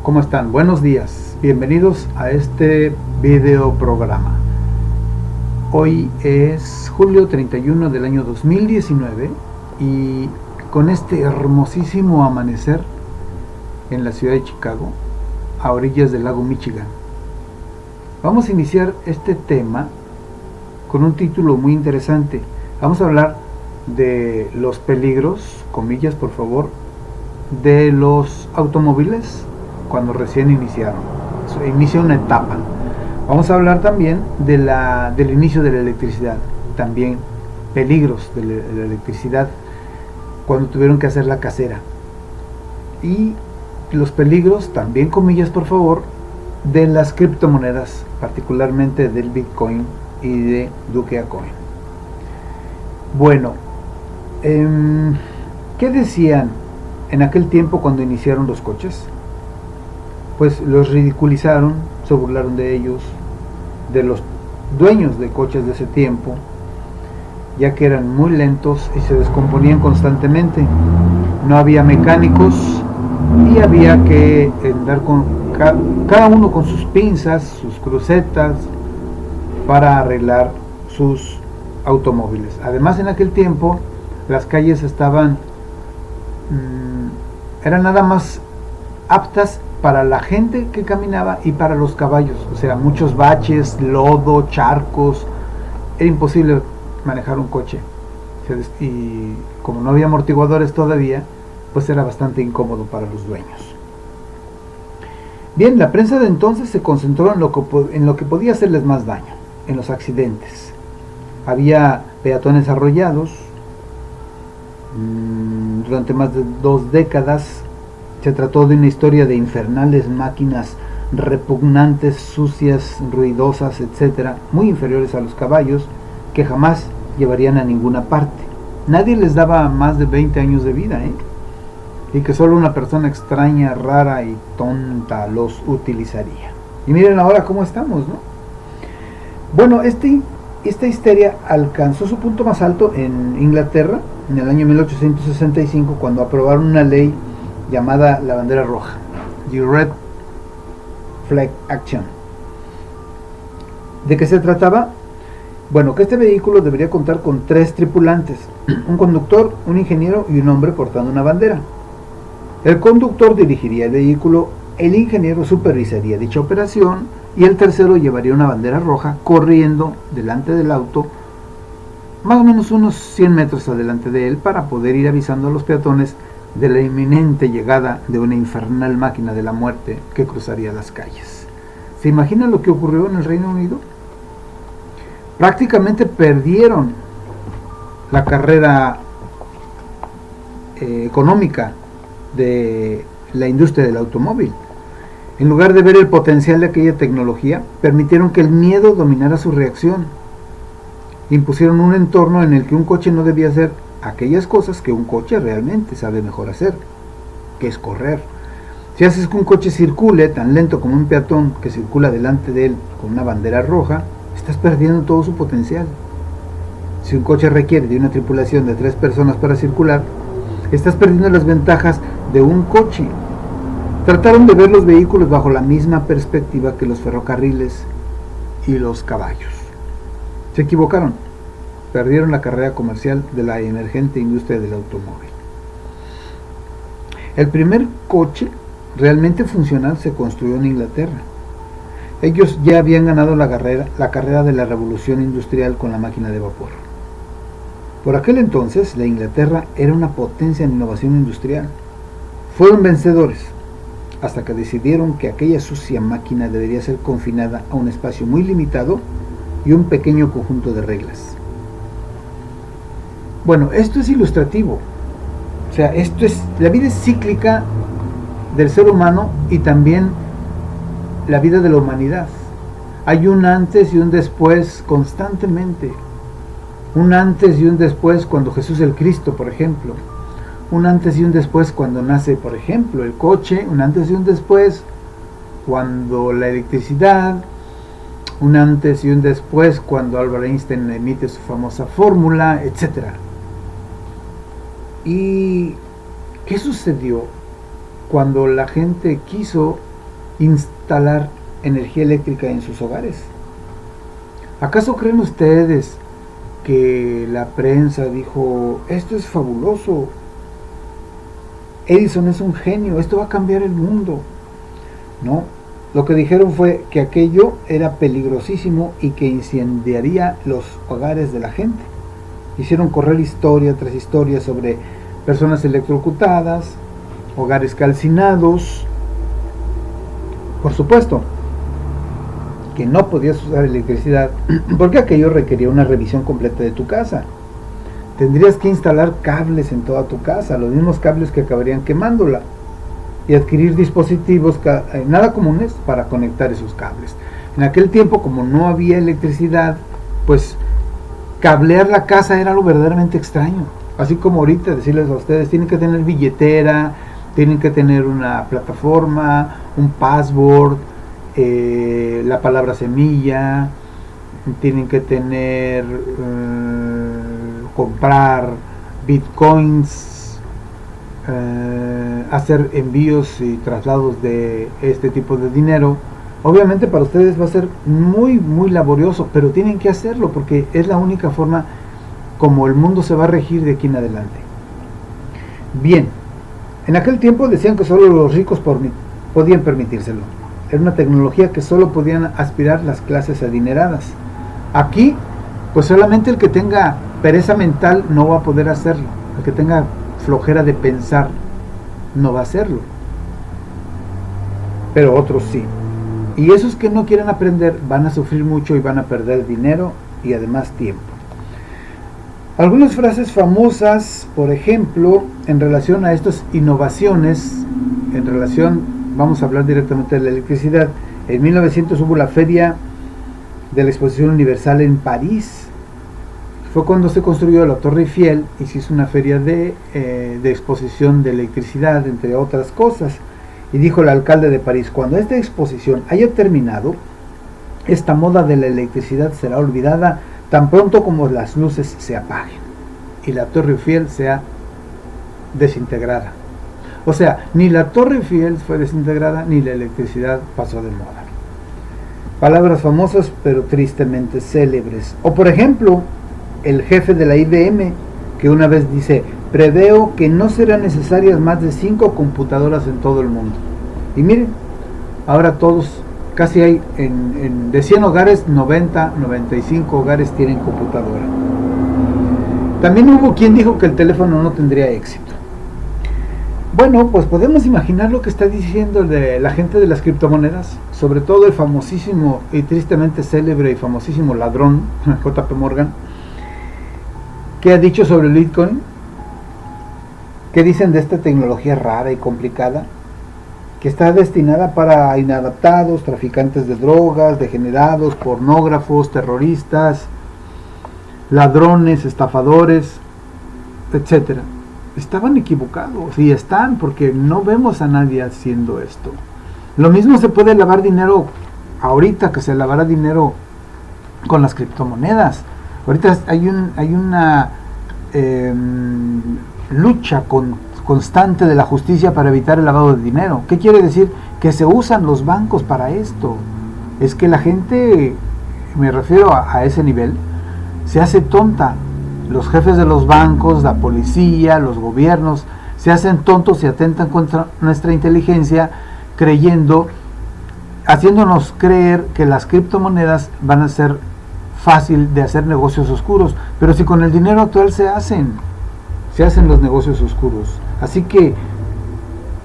¿Cómo están? Buenos días. Bienvenidos a este video programa. Hoy es julio 31 del año 2019 y con este hermosísimo amanecer en la ciudad de Chicago, a orillas del lago Michigan. Vamos a iniciar este tema con un título muy interesante. Vamos a hablar de los peligros, comillas por favor, de los automóviles cuando recién inicia una etapa. Vamos a hablar también del inicio de la electricidad, también peligros de la electricidad cuando tuvieron que hacerla casera, y los peligros, también comillas por favor, de las criptomonedas, particularmente del Bitcoin y de Dogecoin. Bueno, ¿qué decían en aquel tiempo cuando iniciaron los coches? Pues los ridiculizaron, se burlaron de ellos, de los dueños de coches de ese tiempo, ya que eran muy lentos y se descomponían constantemente. No había mecánicos y había que andar con cada uno con sus pinzas, sus crucetas, para arreglar sus automóviles. Además, en aquel tiempo las calles eran nada más aptas para la gente que caminaba y para los caballos, o sea, muchos baches, lodo, charcos. Era imposible manejar un coche, y como no había amortiguadores todavía, pues era bastante incómodo para los dueños. Bien, la prensa de entonces se concentró en lo que podía hacerles más daño, en los accidentes. Había peatones arrollados. Durante más de 2 décadas se trató de una historia de infernales máquinas repugnantes, sucias, ruidosas, etcétera, muy inferiores a los caballos, que jamás llevarían a ninguna parte. Nadie les daba más de 20 años de vida, y que solo una persona extraña, rara y tonta los utilizaría. Y miren ahora cómo estamos, ¿no? Bueno, esta histeria alcanzó su punto más alto en Inglaterra en el año 1865, cuando aprobaron una ley llamada la bandera roja, The Red Flag Action. ¿De qué se trataba? Bueno, que este vehículo debería contar con 3 tripulantes, un conductor, un ingeniero y un hombre portando una bandera. El conductor dirigiría el vehículo, el ingeniero supervisaría dicha operación y el tercero llevaría una bandera roja corriendo delante del auto, más o menos unos 100 metros adelante de él, para poder ir avisando a los peatones de la inminente llegada de una infernal máquina de la muerte que cruzaría las calles. ¿Se imaginan lo que ocurrió en el Reino Unido? Prácticamente perdieron la carrera económica de la industria del automóvil. En lugar de ver el potencial de aquella tecnología, permitieron que el miedo dominara su reacción. Impusieron un entorno en el que un coche no debía hacer aquellas cosas que un coche realmente sabe mejor hacer, que es correr. Si haces que un coche circule tan lento como un peatón que circula delante de él con una bandera roja, estás perdiendo todo su potencial. Si un coche requiere de una tripulación de 3 personas para circular, estás perdiendo las ventajas de un coche. Trataron de ver los vehículos bajo la misma perspectiva que los ferrocarriles y los caballos. Se equivocaron. Perdieron la carrera comercial de la emergente industria del automóvil. El primer coche realmente funcional se construyó en Inglaterra. Ellos ya habían ganado la carrera de la revolución industrial con la máquina de vapor. Por aquel entonces, la Inglaterra era una potencia en innovación industrial. Fueron vencedores, hasta que decidieron que aquella sucia máquina debería ser confinada a un espacio muy limitado y un pequeño conjunto de reglas. Bueno, esto es ilustrativo. O sea, la vida es cíclica del ser humano y también la vida de la humanidad. Hay un antes y un después constantemente. Un antes y un después cuando Jesús el Cristo, por ejemplo. Un antes y un después cuando nace, por ejemplo, el coche. Un antes y un después cuando la electricidad. Un antes y un después cuando Albert Einstein emite su famosa fórmula, etc. ¿Y qué sucedió cuando la gente quiso instalar energía eléctrica en sus hogares. ¿Acaso creen ustedes que la prensa dijo, esto es fabuloso, Edison es un genio, esto va a cambiar el mundo? No, lo que dijeron fue que aquello era peligrosísimo y que incendiaría los hogares de la gente. Hicieron correr historia tras historia sobre personas electrocutadas, hogares calcinados. Por supuesto que no podías usar electricidad porque aquello requería una revisión completa de tu casa. Tendrías que instalar cables en toda tu casa, los mismos cables que acabarían quemándola, y adquirir dispositivos nada comunes para conectar esos cables. En aquel tiempo, como no había electricidad, pues cablear la casa era algo verdaderamente extraño. Así como ahorita decirles a ustedes, tienen que tener billetera, tienen que tener una plataforma, un password, la palabra semilla, tienen que tener, comprar bitcoins, hacer envíos y traslados de este tipo de dinero. Obviamente para ustedes va a ser muy laborioso, pero tienen que hacerlo porque es la única forma como el mundo se va a regir de aquí en adelante. Bien, en aquel tiempo decían que solo los ricos podían permitírselo. Era una tecnología que solo podían aspirar las clases adineradas. Aquí, pues solamente el que tenga pereza mental no va a poder hacerlo. El que tenga flojera de pensar no va a hacerlo. Pero otros sí. Y esos que no quieren aprender van a sufrir mucho y van a perder dinero y además tiempo. Algunas frases famosas, por ejemplo, en relación a estas innovaciones, vamos a hablar directamente de la electricidad. En 1900 hubo la feria de la Exposición Universal en París. Fue cuando se construyó la Torre Eiffel y se hizo una feria de exposición de electricidad, entre otras cosas. Y dijo el alcalde de París, cuando esta exposición haya terminado, esta moda de la electricidad será olvidada tan pronto como las luces se apaguen y la Torre Eiffel sea desintegrada. O sea, ni la Torre Eiffel fue desintegrada, ni la electricidad pasó de moda. Palabras famosas, pero tristemente célebres. O por ejemplo, el jefe de la IBM, que una vez dice, preveo que no serán necesarias más de 5 computadoras en todo el mundo. Y miren, ahora todos, casi hay, de 100 hogares, 95 hogares tienen computadora. También hubo quien dijo que el teléfono no tendría éxito. Bueno, pues podemos imaginar lo que está diciendo la gente de las criptomonedas, sobre todo el famosísimo y tristemente célebre y famosísimo ladrón, JP Morgan, que ha dicho sobre el Bitcoin. ¿Qué dicen de esta tecnología rara y complicada? Que está destinada para inadaptados, traficantes de drogas, degenerados, pornógrafos, terroristas, ladrones, estafadores, etcétera. Estaban equivocados y están, porque no vemos a nadie haciendo esto. Lo mismo se puede lavar dinero ahorita que se lavará dinero con las criptomonedas. Ahorita hay una lucha constante de la justicia para evitar el lavado de dinero. ¿Qué quiere decir? Que se usan los bancos para esto. Es que la gente, me refiero a ese nivel, se hace tonta. Los jefes de los bancos, la policía, los gobiernos, se hacen tontos y atentan contra nuestra inteligencia, haciéndonos creer que las criptomonedas van a ser fácil de hacer negocios oscuros. Pero si con el dinero actual se hacen los negocios oscuros. Así que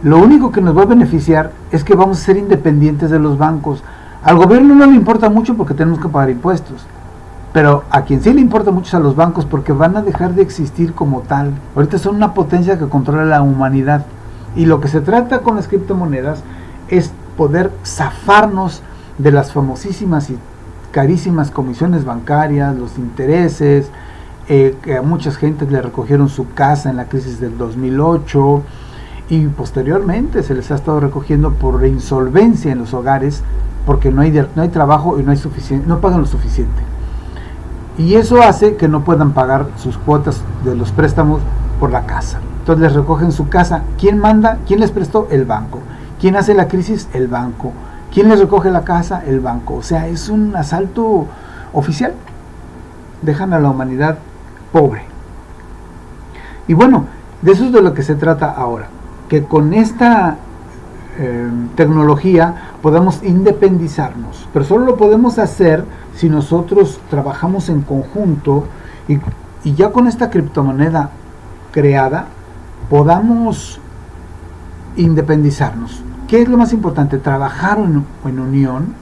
lo único que nos va a beneficiar es que vamos a ser independientes de los bancos. Al gobierno no le importa mucho porque tenemos que pagar impuestos, pero a quien sí le importa mucho es a los bancos, porque van a dejar de existir como tal. Ahorita son una potencia que controla la humanidad, y lo que se trata con las criptomonedas es poder zafarnos de las famosísimas y carísimas comisiones bancarias, los intereses, que a muchas gentes le recogieron su casa en la crisis del 2008, y posteriormente se les ha estado recogiendo por insolvencia en los hogares, porque no hay trabajo y no pagan lo suficiente. Y eso hace que no puedan pagar sus cuotas de los préstamos por la casa. Entonces les recogen su casa. ¿Quién manda? ¿Quién les prestó? El banco. ¿Quién hace la crisis? El banco. ¿Quién les recoge la casa? El banco. O sea, es un asalto oficial. Dejan a la humanidad pobre. Y bueno, de eso es de lo que se trata ahora. Que con esta tecnología podamos independizarnos. Pero solo lo podemos hacer si nosotros trabajamos en conjunto y ya con esta criptomoneda creada podamos independizarnos. ¿Qué es lo más importante? Trabajar en unión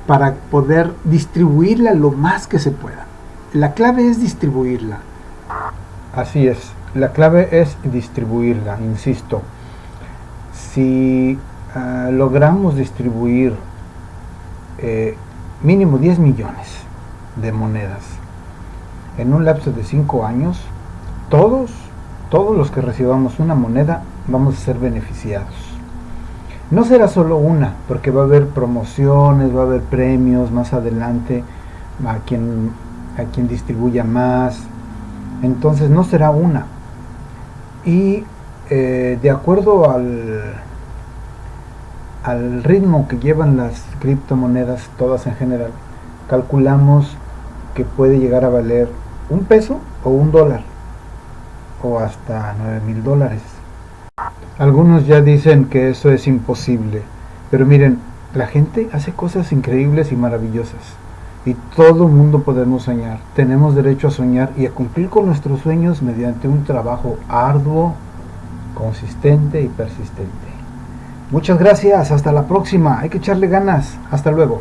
para poder distribuirla lo más que se pueda. La clave es distribuirla. Así es, la clave es distribuirla, insisto. Si logramos distribuir mínimo 10 millones de monedas en un lapso de 5 años, todos los que recibamos una moneda vamos a ser beneficiados. No será solo una, porque va a haber promociones, va a haber premios más adelante a quien distribuya más. Entonces no será una. Y de acuerdo al ritmo que llevan las criptomonedas, todas en general, calculamos que puede llegar a valer $1 o $1 o hasta $9,000. Algunos ya dicen que eso es imposible, pero miren, la gente hace cosas increíbles y maravillosas y todo el mundo podemos soñar. Tenemos derecho a soñar y a cumplir con nuestros sueños mediante un trabajo arduo, consistente y persistente. Muchas gracias, hasta la próxima, hay que echarle ganas, hasta luego.